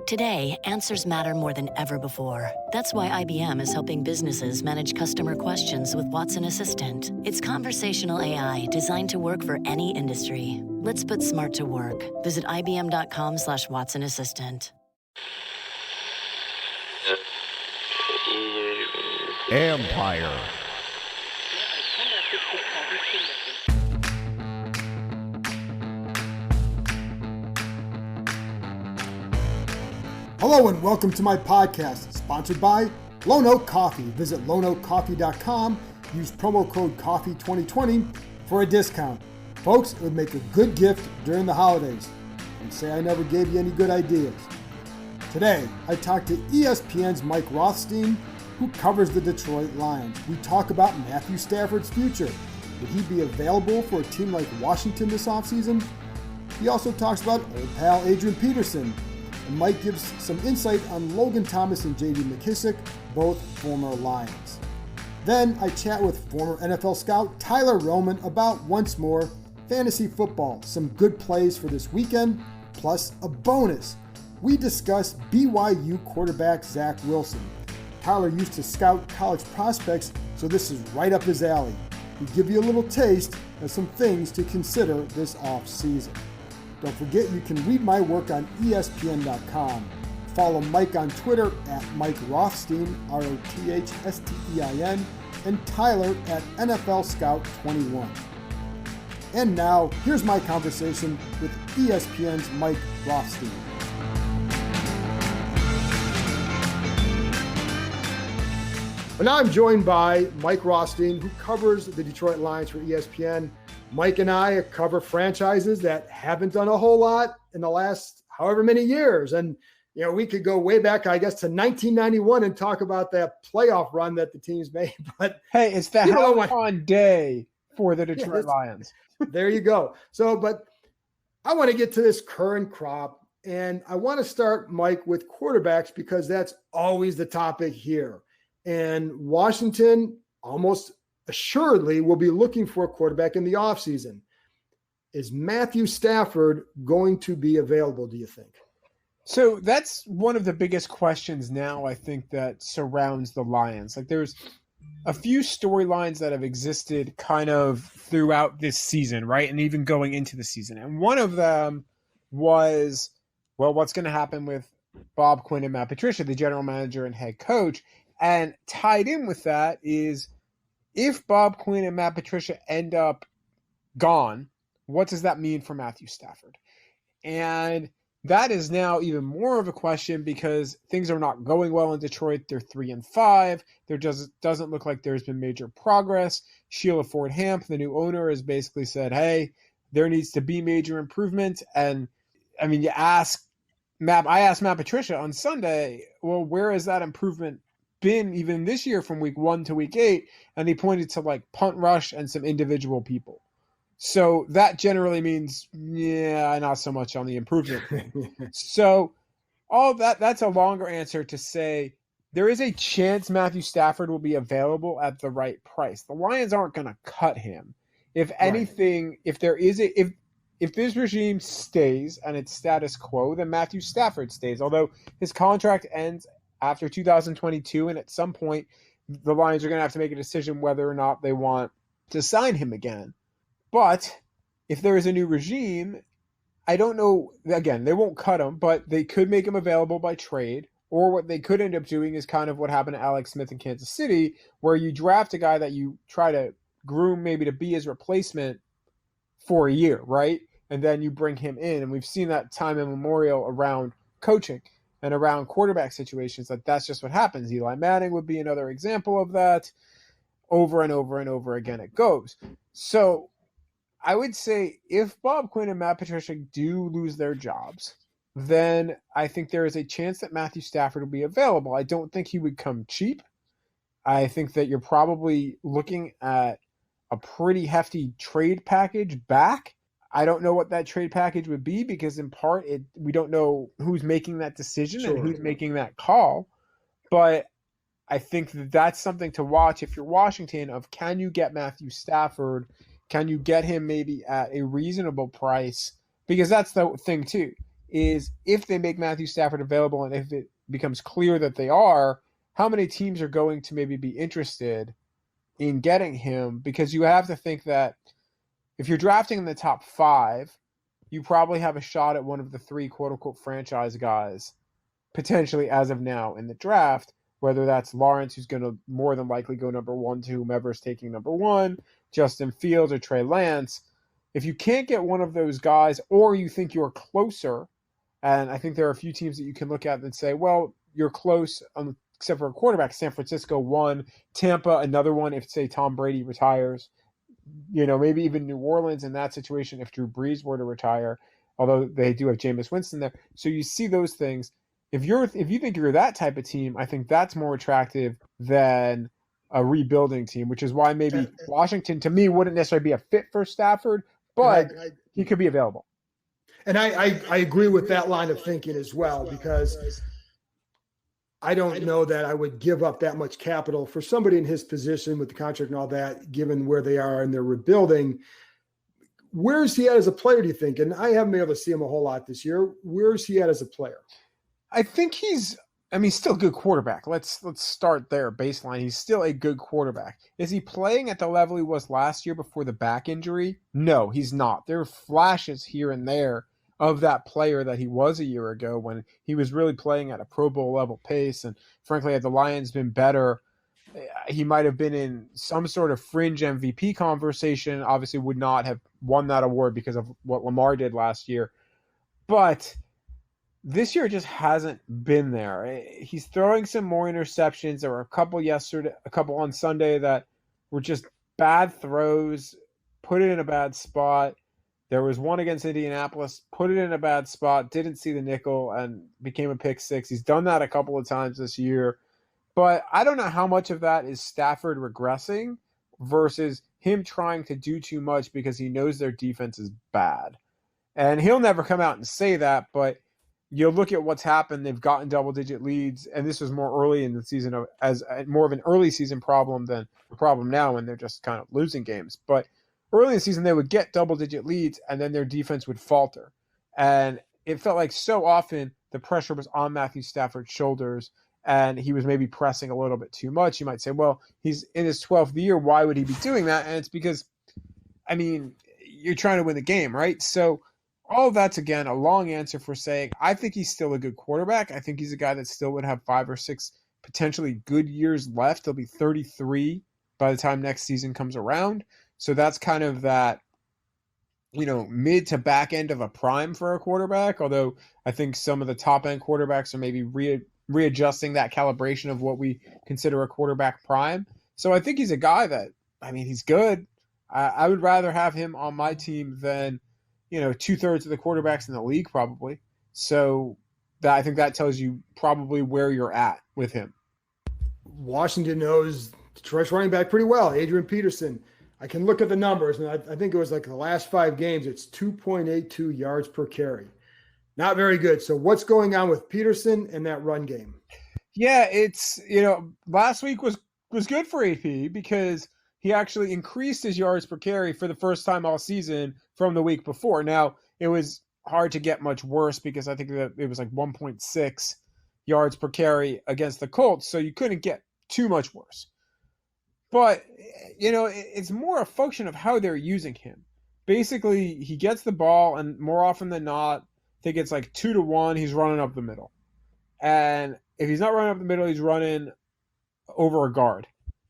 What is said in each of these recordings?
Today, answers matter more than ever before. That's why IBM is helping businesses manage customer questions with Watson Assistant. It's conversational AI designed to work for any industry. Let's put smart to work. Visit IBM.com/Watson Assistant. Empire. Hello and welcome to my podcast, sponsored by Lone Oak Coffee. Visit loneoakcoffee.com, use promo code COFFEE2020 for a discount. Folks, it would make a good gift during the holidays. And say I never gave you any good ideas. Today, I talked to ESPN's Mike Rothstein, who covers the Detroit Lions. We talk about Matthew Stafford's future. Would he be available for a team like Washington this offseason? He also talks about old pal Adrian Peterson. And Mike gives some insight on Logan Thomas and J.D. McKissick, both former Lions. Then I chat with former NFL scout Tyler Roman about, once more, fantasy football, some good plays for this weekend, plus a bonus. We discuss BYU quarterback Zack Wilson. Tyler used to scout college prospects, so this is right up his alley. We give you a little taste of some things to consider this offseason. Don't forget you can read my work on ESPN.com. Follow Mike on Twitter at Mike Rothstein, Rothstein, and Tyler at NFL Scout 21. And now, here's my conversation with ESPN's Mike Rothstein. Well, now I'm joined by Mike Rothstein, who covers the Detroit Lions for ESPN. Mike and I cover franchises that haven't done a whole lot in the last however many years. And, you know, we could go way back, I guess, to 1991 and talk about that playoff run that the teams made. But hey, it's the have-fun day for the Detroit Lions. There you go. So, but I want to get to this current crop. And I want to start, Mike, with quarterbacks because that's always the topic here. And Washington almost assuredly will be looking for a quarterback in the offseason. Is Matthew Stafford going to be available, do you think? So that's one of the biggest questions now, I think, that surrounds the Lions. Like, there's a few storylines that have existed kind of throughout this season, right? And even going into the season. And one of them was, well, what's going to happen with Bob Quinn and Matt Patricia, the general manager and head coach? And tied in with that is, if Bob Quinn and Matt Patricia end up gone, what does that mean for Matthew Stafford? And that is now even more of a question because things are not going well in Detroit. They're 3-5. There doesn't look like there's been major progress. Sheila Ford Hamp, the new owner, has basically said, hey, there needs to be major improvement. And I mean, I asked Matt Patricia on Sunday, well, where has that improvement been even this year from week 1 to week 8? And he pointed to like punt rush and some individual people. So that generally means, yeah, not so much on the improvement thing. So all that's a longer answer to say there is a chance Matthew Stafford will be available at the right price. The Lions aren't going to cut him. If anything, if this regime stays and it's status quo, then Matthew Stafford stays. Although his contract ends after 2022, and at some point, the Lions are going to have to make a decision whether or not they want to sign him again. But if there is a new regime, I don't know. Again, they won't cut him, but they could make him available by trade. Or what they could end up doing is kind of what happened to Alex Smith in Kansas City, where you draft a guy that you try to groom maybe to be his replacement for a year, right? And then you bring him in. And we've seen that time immemorial around coaching and around quarterback situations. Like, that's just what happens. Eli Manning would be another example of that. Over and over and over again it goes. So I would say if Bob Quinn and Matt Patricia do lose their jobs, then I think there is a chance that Matthew Stafford will be available. I don't think he would come cheap. I think that you're probably looking at a pretty hefty trade package back. I don't know what that trade package would be because in part we don't know who's making that decision and who's making that call. But I think that's something to watch if you're Washington of, can you get Matthew Stafford? Can you get him maybe at a reasonable price? Because that's the thing too. is if they make Matthew Stafford available and if it becomes clear that they are, how many teams are going to maybe be interested in getting him? Because you have to think that if you're drafting in the top 5, you probably have a shot at one of the 3 quote-unquote franchise guys potentially as of now in the draft, whether that's Lawrence, who's going to more than likely go number 1 to whomever's taking number 1, Justin Fields or Trey Lance. If you can't get one of those guys, or you think you're closer, and I think there are a few teams that you can look at and say, well, you're close, except for a quarterback. San Francisco, 1, Tampa, another one if, say, Tom Brady retires. Maybe even New Orleans in that situation if Drew Brees were to retire, although they do have Jameis Winston there. So you see those things. If you think you're that type of team, I think that's more attractive than a rebuilding team, which is why maybe Washington, to me, wouldn't necessarily be a fit for Stafford, but he could be available. And I agree with that line of thinking as well, because I don't know that I would give up that much capital for somebody in his position with the contract and all that, given where they are in their rebuilding. Where's he at as a player, do you think? And I haven't been able to see him a whole lot this year. Where's he at as a player? I think he's still a good quarterback. Let's start there, baseline. He's still a good quarterback. Is he playing at the level he was last year before the back injury? No, he's not. There are flashes here and there of that player that he was a year ago when he was really playing at a Pro Bowl level pace. And frankly, had the Lions been better, he might have been in some sort of fringe MVP conversation. Obviously would not have won that award because of what Lamar did last year. But this year just hasn't been there. He's throwing some more interceptions. There were a couple on Sunday that were just bad throws, put it in a bad spot. There was one against Indianapolis, put it in a bad spot, didn't see the nickel, and became a pick 6. He's done that a couple of times this year. But I don't know how much of that is Stafford regressing versus him trying to do too much because he knows their defense is bad. And he'll never come out and say that, but you look at what's happened. They've gotten double-digit leads, and this was more early in the season as more of an early season problem than the problem now when they're just kind of losing games. But early in the season, they would get double-digit leads, and then their defense would falter. And it felt like so often the pressure was on Matthew Stafford's shoulders, and he was maybe pressing a little bit too much. You might say, well, he's in his 12th year. Why would he be doing that? And it's because, you're trying to win the game, right? So all of that's, again, a long answer for saying I think he's still a good quarterback. I think he's a guy that still would have 5 or 6 potentially good years left. He'll be 33 by the time next season comes around. So that's kind of that, mid to back end of a prime for a quarterback, although I think some of the top-end quarterbacks are maybe readjusting that calibration of what we consider a quarterback prime. So I think he's a guy that, he's good. I would rather have him on my team than, 2/3 of the quarterbacks in the league probably. So I think that tells you probably where you're at with him. Washington knows Detroit's running back pretty well, Adrian Peterson. I can look at the numbers, and I think it was like the last 5 games, it's 2.82 yards per carry. Not very good. So what's going on with Peterson and that run game? Yeah, it's, last week was good for AP because he actually increased his yards per carry for the first time all season from the week before. Now, it was hard to get much worse because I think that it was like 1.6 yards per carry against the Colts, so you couldn't get too much worse. But, it's more a function of how they're using him. Basically, he gets the ball, and more often than not, I think it's like 2-1, he's running up the middle. And if he's not running up the middle, he's running over a guard.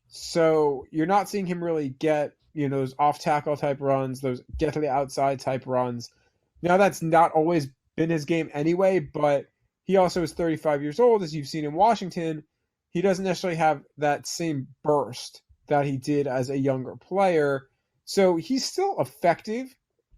So you're not seeing him really get, those off-tackle type runs, those get to the outside type runs. Now, that's not always been his game anyway, but he also is 35 years old, as you've seen in Washington. He doesn't necessarily have that same burst that he did as a younger player. So he's still effective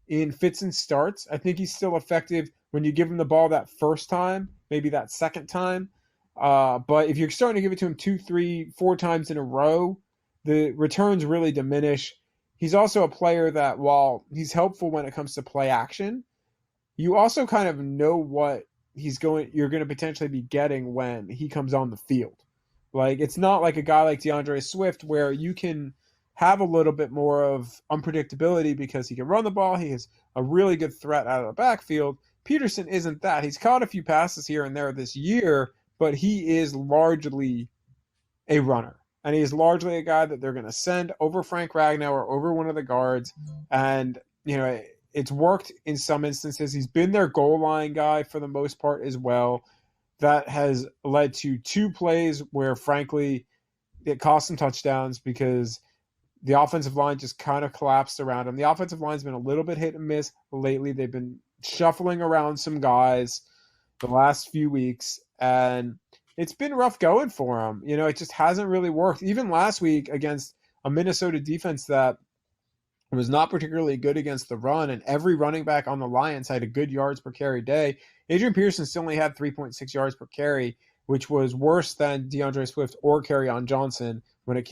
in fits and starts. I think he's still effective when you give him the ball that first time, maybe that second time. But if you're starting to give it to him 2, 3, 4 times in a row, the returns really diminish. He's also a player that, while he's helpful when it comes to play action, you also kind of know what you're going to potentially be getting when he comes on the field. Like, it's not like a guy like DeAndre Swift where you can have a little bit more of unpredictability because he can run the ball. He has a really good threat out of the backfield, Peterson isn't that. He's caught a few passes here and there this year, but he is largely a runner. And he's largely a guy that they're going to send over Frank Ragnow or over one of the guards. And, it's worked in some instances. He's been their goal line guy for the most part as well. That has led to 2 plays where, frankly, it cost them touchdowns because the offensive line just kind of collapsed around him. The offensive line's been a little bit hit and miss lately. They've been shuffling around some guys the last few weeks, and it's been rough going for him. It just hasn't really worked. Even last week against a Minnesota defense that was not particularly good against the run, and every running back on the Lions had a good yards per carry day. Adrian Peterson still only had 3.6 yards per carry, which was worse than DeAndre Swift or Kerryon Johnson when it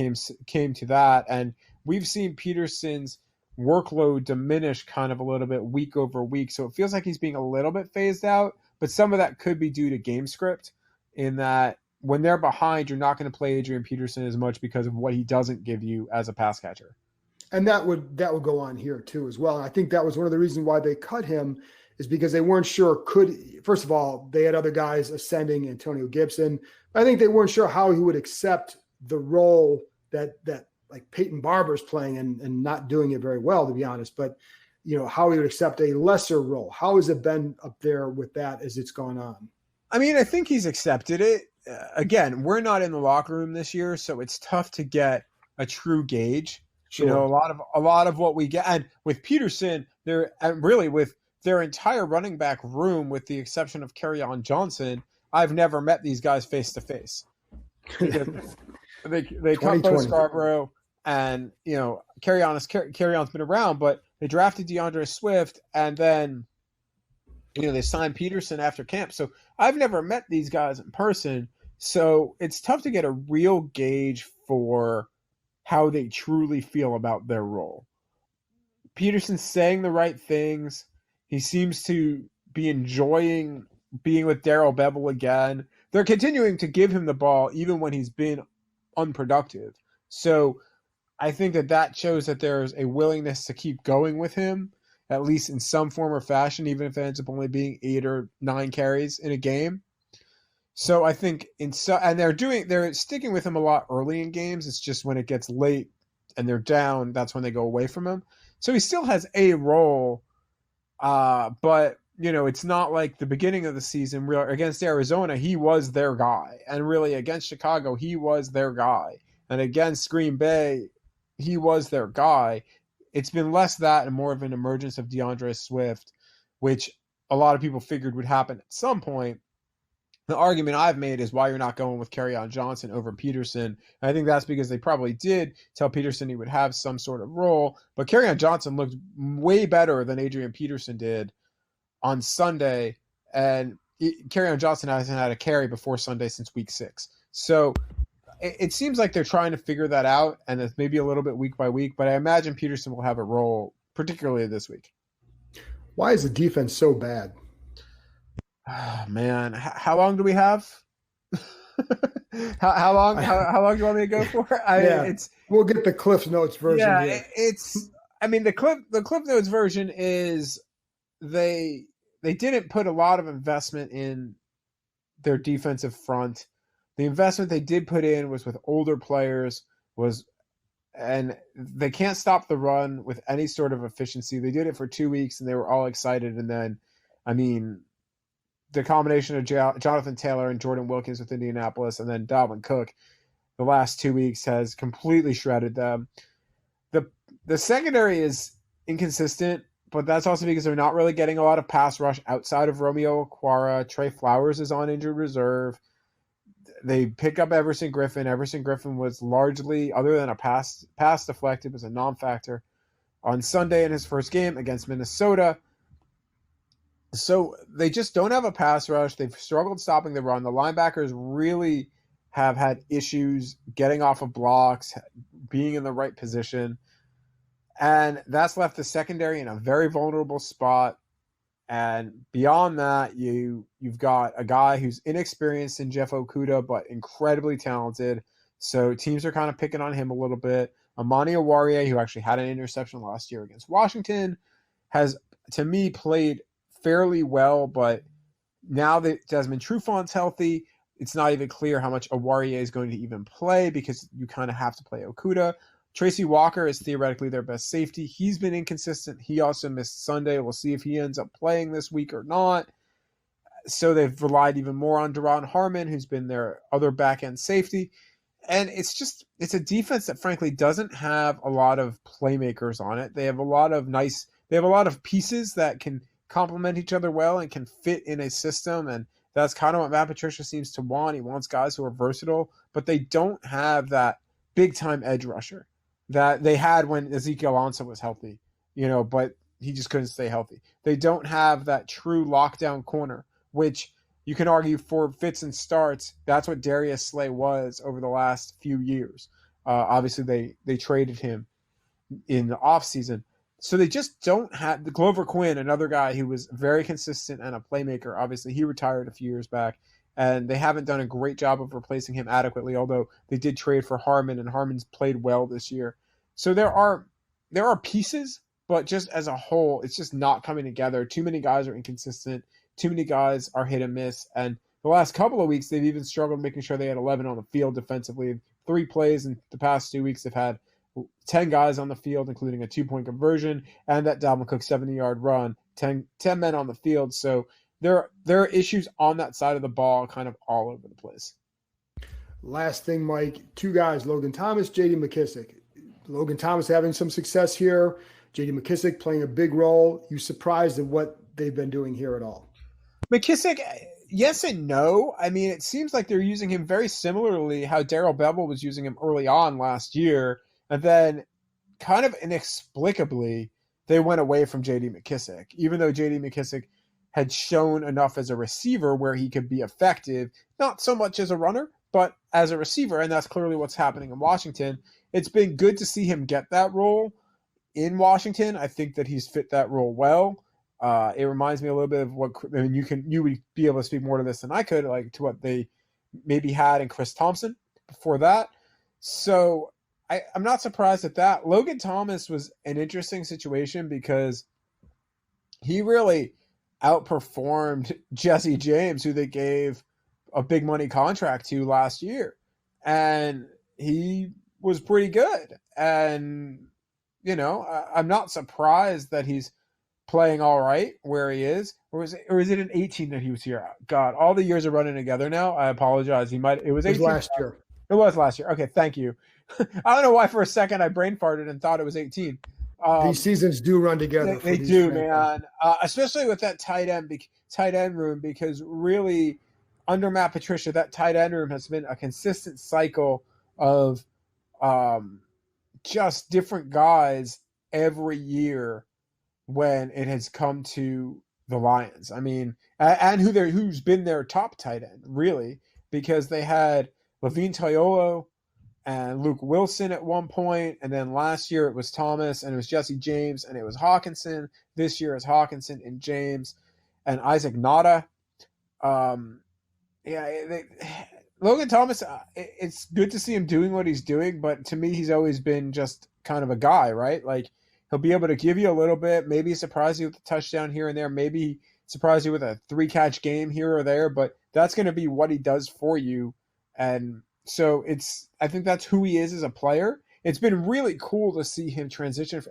came to that. And we've seen Peterson's workload diminish kind of a little bit week over week. So it feels like he's being a little bit phased out, but some of that could be due to game script, in that when they're behind, you're not going to play Adrian Peterson as much because of what he doesn't give you as a pass catcher. And that would go on here too as well. And I think that was one of the reasons why they cut him, is because they weren't sure first of all, they had other guys ascending, Antonio Gibson. I think they weren't sure how he would accept the role that like Peyton Barber's playing and not doing it very well, to be honest. But, how he would accept a lesser role. How has it been up there with that as it's gone on? I mean, I think he's accepted it. Again, we're not in the locker room this year, so it's tough to get a true gauge. Sure. A lot of what we get, and with Peterson, with their entire running back room, with the exception of Kerryon Johnson, I've never met these guys face to face. They cut Bo Scarborough, and Kerryon's been around, but they drafted DeAndre Swift, and then they signed Peterson after camp. So I've never met these guys in person, so it's tough to get a real gauge for how they truly feel about their role. Peterson's saying the right things. He seems to be enjoying being with Darrell Bevell again. They're continuing to give him the ball even when he's been unproductive. So I think that shows that there's a willingness to keep going with him, at least in some form or fashion, even if it ends up only being 8 or 9 carries in a game. So I think and they're sticking with him a lot early in games. It's just when it gets late and they're down, that's when they go away from him. So he still has a role, but it's not like the beginning of the season. Against Arizona, he was their guy, and really against Chicago, he was their guy, and against Green Bay, he was their guy. It's been less that and more of an emergence of DeAndre Swift, which a lot of people figured would happen at some point. The argument I've made is why you're not going with Kerryon Johnson over Peterson. And I think that's because they probably did tell Peterson he would have some sort of role. But Kerryon Johnson looked way better than Adrian Peterson did on Sunday. And Kerryon Johnson hasn't had a carry before Sunday since week 6. So it seems like they're trying to figure that out, and it's maybe a little bit week by week. But I imagine Peterson will have a role, particularly this week. Why is the defense so bad? Oh, man, how long do we have? how long? How long do you want me to go for? We'll get the Cliff Notes version. Yeah, here. The Cliff Notes version is they didn't put a lot of investment in their defensive front. The investment they did put in was with older players, and they can't stop the run with any sort of efficiency. They did it for 2 weeks, and they were all excited, and then, the combination of Jonathan Taylor and Jordan Wilkins with Indianapolis, and then Dalvin Cook the last 2 weeks has completely shredded them. The secondary is inconsistent, but that's also because they're not really getting a lot of pass rush outside of Romeo Okwara. Trey Flowers is on injured reserve. They pick up Everson Griffin. Everson Griffin was largely, other than a pass deflected, was a non-factor on Sunday in his first game against Minnesota. So they just don't have a pass rush. They've struggled stopping the run. The linebackers really have had issues getting off of blocks, being in the right position. And that's left the secondary in a very vulnerable spot. And beyond that, you've got a guy who's inexperienced in Jeff Okudah, but incredibly talented. So teams are kind of picking on him a little bit. Amani Owarie, who actually had an interception last year against Washington, has, to me, played fairly well, but now that Desmond Trufant's healthy, it's not even clear how much Awarie is going to even play because you kind of have to play Okudah. Tracy Walker is theoretically their best safety. He's been inconsistent. He also missed Sunday. We'll see if he ends up playing this week or not. So they've relied even more on Deron Harmon, who's been their other back-end safety. And it's a defense that frankly doesn't have a lot of playmakers on it. They have a lot of pieces that can complement each other well and can fit in a system. And that's kind of what Matt Patricia seems to want. He wants guys who are versatile, but they don't have that big-time edge rusher that they had when Ezekiel Ansah was healthy, but he just couldn't stay healthy. They don't have that true lockdown corner, which you can argue for fits and starts. That's what Darius Slay was over the last few years. Obviously, they traded him in the offseason. So they just don't have the Glover Quinn, another guy who was very consistent and a playmaker. Obviously, he retired a few years back, and they haven't done a great job of replacing him adequately, although they did trade for Harmon, and Harmon's played well this year. So there are pieces, but just as a whole, it's just not coming together. Too many guys are inconsistent. Too many guys are hit and miss. And the last couple of weeks, they've even struggled making sure they had 11 on the field defensively. 3 plays in the past 2 weeks, they've had 10 guys on the field, including a 2-point conversion and that Dalvin Cook 70-yard run, 10 men on the field. So there are issues on that side of the ball kind of all over the place. Last thing, Mike, 2 guys, Logan Thomas, J.D. McKissic. Logan Thomas having some success here. J.D. McKissic playing a big role. You surprised at what they've been doing here at all? McKissic, yes and no. I mean, it seems like they're using him very similarly how Darrell Bevell was using him early on last year. And then kind of inexplicably, they went away from J.D. McKissic, even though J.D. McKissic had shown enough as a receiver where he could be effective, not so much as a runner, but as a receiver. And that's clearly what's happening in Washington. It's been good to see him get that role in Washington. I think that he's fit that role well. It reminds me a little bit of what, I mean, you would be able to speak more to this than I could, like to what they maybe had in Chris Thompson before that. So I'm not surprised at that. Logan Thomas was an interesting situation because he really outperformed Jesse James, who they gave a big money contract to last year. And he was pretty good. And, I'm not surprised that he's playing all right where he is. Or is it an 18 that he was here? God, all the years are running together now. I apologize. It was 18 last year. It was last year. Okay, thank you. I don't know why for a second I brain farted and thought it was 18. These seasons do run together. They do, man. Especially with that tight end room, because really under Matt Patricia, that tight end room has been a consistent cycle of just different guys every year when it has come to the Lions. I mean, and who's been their top tight end, really, because they had Levine Toilolo and Luke Wilson at one point, and then last year it was Thomas, and it was Jesse James, and it was Hawkinson. This year is Hawkinson and James and Isaac Nada. Logan Thomas, it's good to see him doing what he's doing, but to me, he's always been just kind of a guy, right? Like, he'll be able to give you a little bit, maybe surprise you with a touchdown here and there, maybe surprise you with a 3-catch game here or there, but that's going to be what he does for you. And so I think that's who he is as a player. It's been really cool to see him transition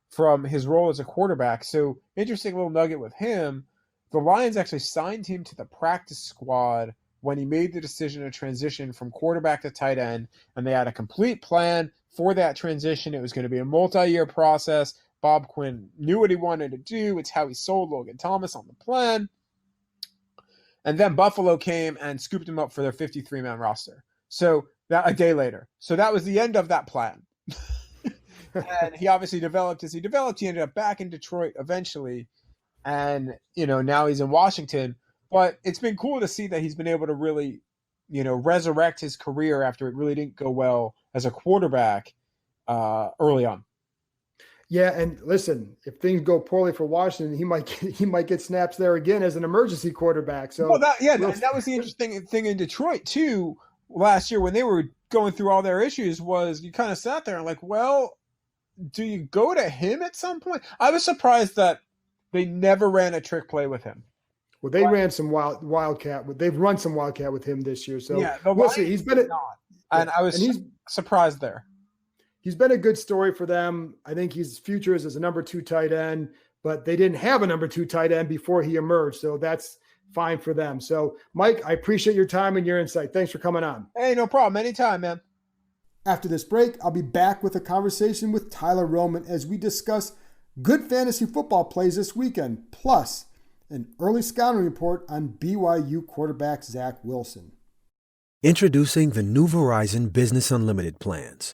from his role as a quarterback. So interesting little nugget with him. The Lions actually signed him to the practice squad when he made the decision to transition from quarterback to tight end, and they had a complete plan for that transition. It was going to be a multi-year process. Bob Quinn knew what he wanted to do. It's how he sold Logan Thomas on the plan. And then Buffalo came and scooped him up for their 53-man roster. So that a day later. So that was the end of that plan. And he obviously developed as he developed. He ended up back in Detroit eventually. And, now he's in Washington. But it's been cool to see that he's been able to really, resurrect his career after it really didn't go well as a quarterback early on. Yeah, and listen, if things go poorly for Washington, he might get snaps there again as an emergency quarterback. So that was the interesting thing in Detroit too last year when they were going through all their issues was you kind of sat there and like, well, do you go to him at some point? I was surprised that They never ran a trick play with him. Well, they ran some wildcat. They've run some wildcat with him this year, so yeah, we'll see. He's been I was surprised there. He's been a good story for them. I think his future is as a number 2 tight end, but they didn't have a number 2 tight end before he emerged, so that's fine for them. So, Mike, I appreciate your time and your insight. Thanks for coming on. Hey, no problem. Anytime, man. After this break, I'll be back with a conversation with Tyler Roman as we discuss good fantasy football plays this weekend, plus an early scouting report on BYU quarterback Zack Wilson. Introducing the new Verizon Business Unlimited plans.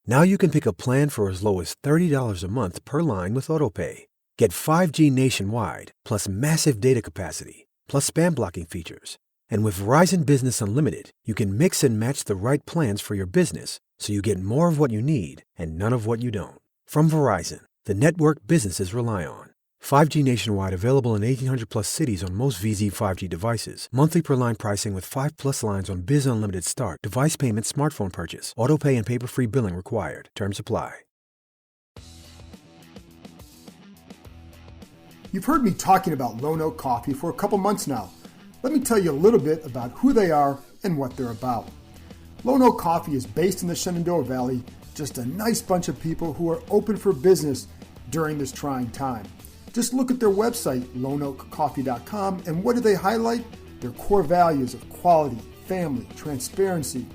Now you can pick a plan for as low as $30 a month per line with AutoPay. Get 5G nationwide, plus massive data capacity, plus spam blocking features. And with Verizon Business Unlimited, you can mix and match the right plans for your business so you get more of what you need and none of what you don't. From Verizon, the network businesses rely on. 5G nationwide available in 1,800 plus cities on most VZ 5G devices. Monthly per line pricing with 5 plus lines on Biz Unlimited Start. Device payment, smartphone purchase. Auto pay and paper-free billing required. Terms apply. You've heard me talking about Lone Oak Coffee for a couple months now. Let me tell you a little bit about who they are and what they're about. Lone Oak Coffee is based in the Shenandoah Valley, just a nice bunch of people who are open for business during this trying time. Just look at their website, loneoakcoffee.com, and what do they highlight? Their core values of quality, family, transparency.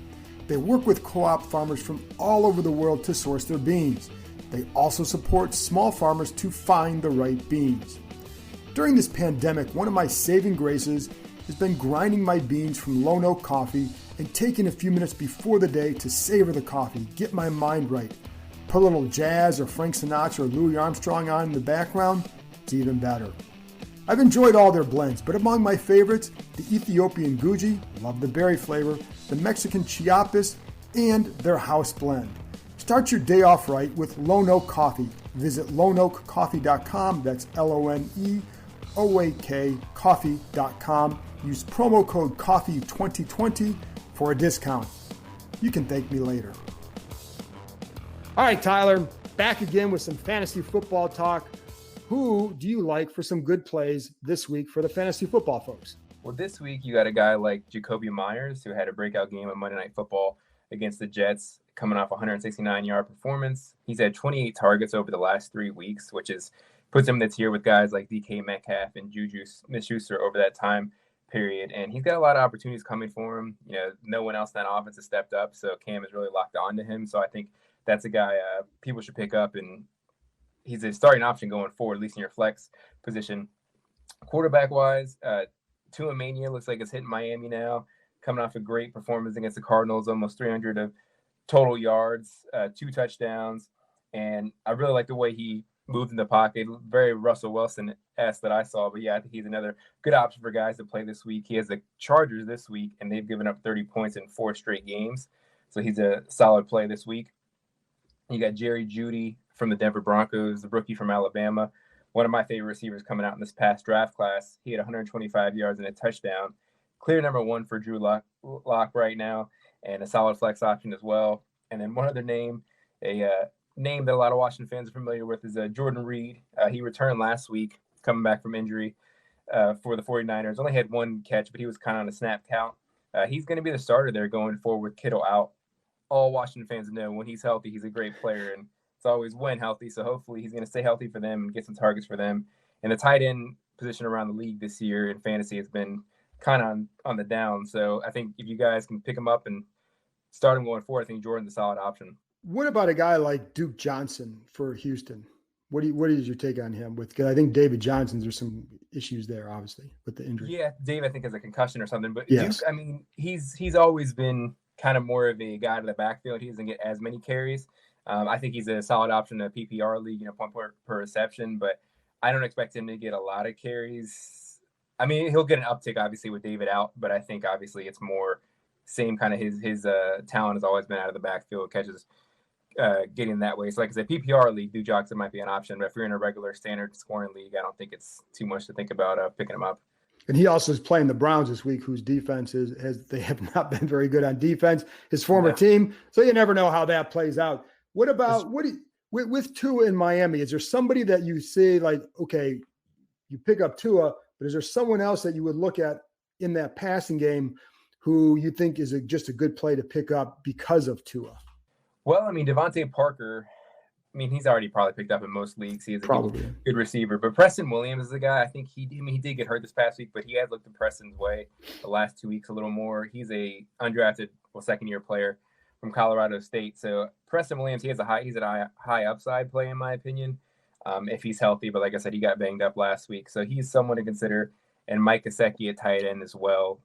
They work with co-op farmers from all over the world to source their beans. They also support small farmers to find the right beans. During this pandemic, one of my saving graces has been grinding my beans from Lone Oak Coffee and taking a few minutes before the day to savor the coffee, get my mind right. Put a little jazz or Frank Sinatra or Louis Armstrong on in the background, it's even better. I've enjoyed all their blends, but among my favorites, the Ethiopian Guji, love the berry flavor, the Mexican Chiapas, and their house blend. Start your day off right with Lone Oak Coffee. Visit loneoakcoffee.com, that's LONEOAK coffee.com. Use promo code COFFEE2020 for a discount. You can thank me later. All right, Tyler, back again with some fantasy football talk. Who do you like for some good plays this week for the fantasy football folks? Well, this week you got a guy like Jacoby Myers, who had a breakout game on Monday Night Football against the Jets, coming off a 169-yard performance. He's had 28 targets over the last 3 weeks, which puts him in the tier with guys like DK Metcalf and Juju Smith-Schuster over that time period. And he's got a lot of opportunities coming for him. You know, no one else in that offense has stepped up, so Cam is really locked on to him. So I think that's a guy people should pick up, and he's a starting option going forward, at least in your flex position. Quarterback-wise, Tua Mania looks like it's hitting Miami now, coming off a great performance against the Cardinals, almost 300 of total yards, 2 touchdowns. And I really like the way he moved in the pocket, very Russell Wilson-esque that I saw. But, yeah, I think he's another good option for guys to play this week. He has the Chargers this week, and they've given up 30 points in 4 straight games. So he's a solid play this week. You got Jerry Jeudy from the Denver Broncos, the rookie from Alabama, one of my favorite receivers coming out in this past draft class. He had 125 yards and a touchdown. Clear number 1 for Drew Lock right now, and a solid flex option as well. And then one other name, a name that a lot of Washington fans are familiar with, is Jordan Reed. He returned last week, coming back from injury for the 49ers. Only had 1 catch, but he was kind of on a snap count. He's going to be the starter there going forward with Kittle out. All Washington fans know when he's healthy, he's a great player, and it's always when healthy. So hopefully he's going to stay healthy for them and get some targets for them. And the tight end position around the league this year in fantasy has been kind of on the down. So I think if you guys can pick him up and start him going forward, I think Jordan's a solid option. What about a guy like Duke Johnson for Houston? What is your take on him? Because I think David Johnson's, there's some issues there, obviously, with the injury. Yeah, Dave, I think has a concussion or something. But yes. Duke, I mean, he's always been kind of more of a guy to the backfield. He doesn't get as many carries. I think he's a solid option in a PPR league, point per reception, but I don't expect him to get a lot of carries. I mean, he'll get an uptick, obviously, with David out, but I think, obviously, it's more same kind of his talent has always been out of the backfield, catches getting that way. So, like I said, PPR league, Duke Johnson might be an option, but if you're in a regular standard scoring league, I don't think it's too much to think about picking him up. And he also is playing the Browns this week, whose defense they have not been very good on defense, his former team. So you never know how that plays out. What about with Tua in Miami? Is there somebody that you say, like, okay, you pick up Tua, but is there someone else that you would look at in that passing game who you think is just a good play to pick up because of Tua? Well, I mean, Devontae Parker, I mean, he's already probably picked up in most leagues. He is a good receiver. But Preston Williams is a guy, I think he did get hurt this past week, but he has looked in Preston's way the last 2 weeks a little more. He's a undrafted, second-year player from Colorado State. So Preston Williams, he's a high upside play in my opinion, if he's healthy. But like I said, he got banged up last week, so he's someone to consider. And Mike Gesicki at tight end as well.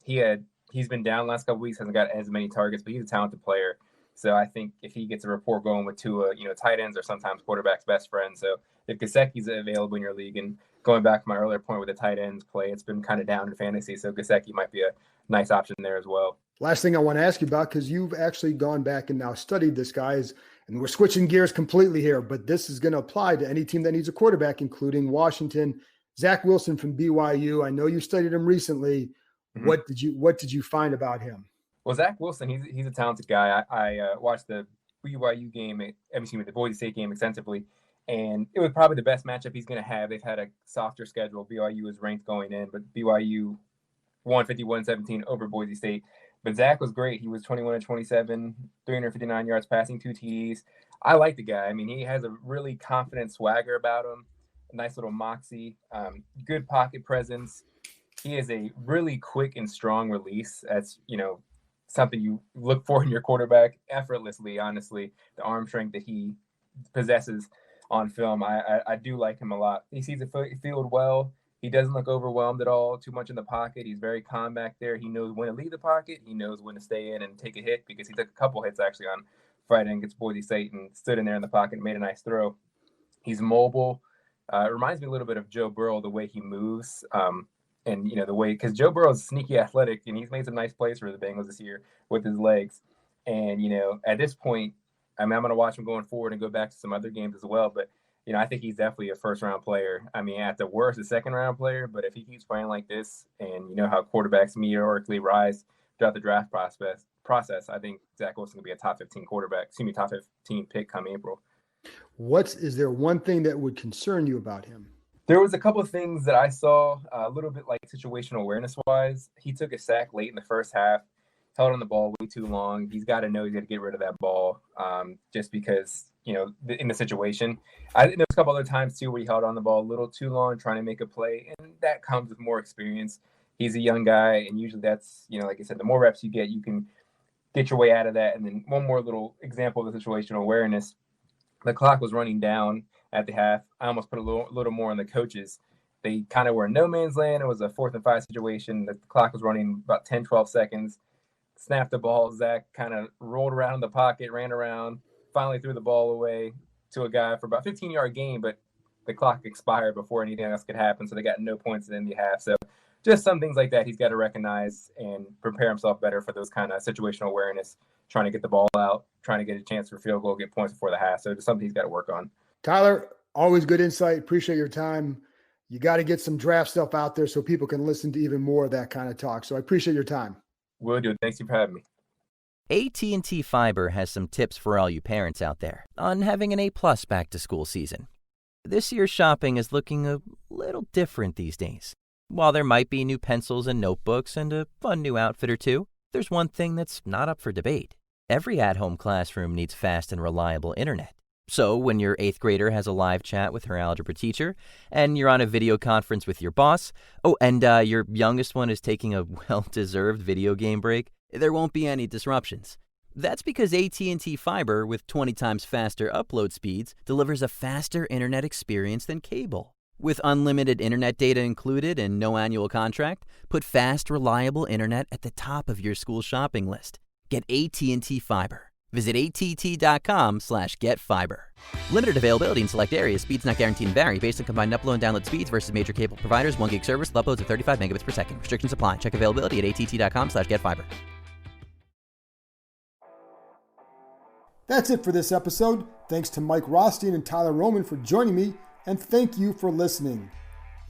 He's been down the last couple weeks, hasn't got as many targets, but he's a talented player. So I think if he gets a rapport going with Tua, tight ends are sometimes quarterback's best friend. So if Gesicki's available in your league, and going back to my earlier point with the tight ends play, it's been kind of down in fantasy. So Gesicki might be a nice option there as well. Last thing I want to ask you about, because you've actually gone back and now studied this guy, and we're switching gears completely here, but this is going to apply to any team that needs a quarterback, including Washington. Zack Wilson from BYU. I know you studied him recently. Mm-hmm. What did you find about him? Well, Zack Wilson, he's a talented guy. I watched the BYU game, the Boise State game extensively, and it was probably the best matchup he's going to have. They've had a softer schedule. BYU was ranked going in, but BYU won 51-17 over Boise State. But Zack was great. He was 21-27, 359 yards passing, 2 TDs. I like the guy. I mean, he has a really confident swagger about him, a nice little moxie, good pocket presence. He is a really quick and strong release. That's, something you look for in your quarterback effortlessly, honestly. The arm strength that he possesses on film, I do like him a lot. He sees the field well. He doesn't look overwhelmed at all, too much in the pocket. He's very calm back there. He knows when to leave the pocket. He knows when to stay in and take a hit, because he took a couple hits actually on Friday against Boise State and stood in there in the pocket and made a nice throw. He's mobile. It reminds me a little bit of Joe Burrow, the way he moves. And, the way, because Joe Burrow is sneaky athletic, and he's made some nice plays for the Bengals this year with his legs. And, at this point, I'm going to watch him going forward and go back to some other games as well. But, I think he's definitely a first-round player. I mean, at the worst, a second-round player. But if he keeps playing like this, and you know how quarterbacks meteorically rise throughout the draft process, I think Zack Wilson will be a top 15 top 15 pick come April. Is there one thing that would concern you about him? There was a couple of things that I saw a little bit like situational awareness wise. He took a sack late in the first half, held on the ball way too long. He's got to know he's got to get rid of that ball just because, in the situation. There's a couple other times too where he held on the ball a little too long trying to make a play, and that comes with more experience. He's a young guy, and usually that's, like I said, the more reps you get, you can get your way out of that. And then one more little example of the situational awareness. The clock was running down at the half. I almost put a little more on the coaches. They kind of were in no man's land. It was a 4th and 5 situation. The clock was running about 10, 12 seconds. Snapped the ball. Zack kind of rolled around in the pocket, ran around, finally threw the ball away to a guy for about 15-yard gain, but the clock expired before anything else could happen, so they got no points in the half. So just some things like that he's got to recognize and prepare himself better for those kind of situational awareness, trying to get the ball out, trying to get a chance for field goal, get points before the half. So just something he's got to work on. Tyler, always good insight. Appreciate your time. You got to get some draft stuff out there so people can listen to even more of that kind of talk. So I appreciate your time. Will do. Thanks for having me. AT&T Fiber has some tips for all you parents out there on having an A-plus back-to-school season. This year's shopping is looking a little different these days. While there might be new pencils and notebooks and a fun new outfit or two, there's one thing that's not up for debate. Every at-home classroom needs fast and reliable internet. So when your 8th grader has a live chat with her algebra teacher, and you're on a video conference with your boss, and your youngest one is taking a well-deserved video game break, there won't be any disruptions. That's because AT&T Fiber, with 20 times faster upload speeds, delivers a faster internet experience than cable. With unlimited internet data included and no annual contract, put fast, reliable internet at the top of your school shopping list. Get AT&T Fiber. Visit att.com/getfiber. Limited availability in select areas. Speeds not guaranteed and vary based on combined upload and download speeds versus major cable providers. 1 gig service with uploads of 35 megabits per second. Restrictions apply. Check availability at att.com/getfiber. That's it for this episode. Thanks to Mike Rothstein and Tyler Roman for joining me, and thank you for listening.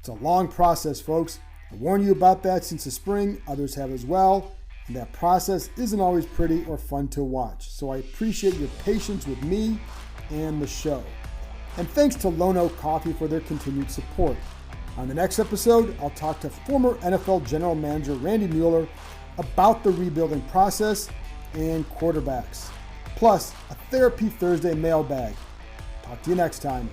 It's a long process, folks. I warned you about that since the spring. Others have as well. And that process isn't always pretty or fun to watch. So I appreciate your patience with me and the show. And thanks to Lono Coffee for their continued support. On the next episode, I'll talk to former NFL General Manager Randy Mueller about the rebuilding process and quarterbacks. Plus, a Therapy Thursday mailbag. Talk to you next time.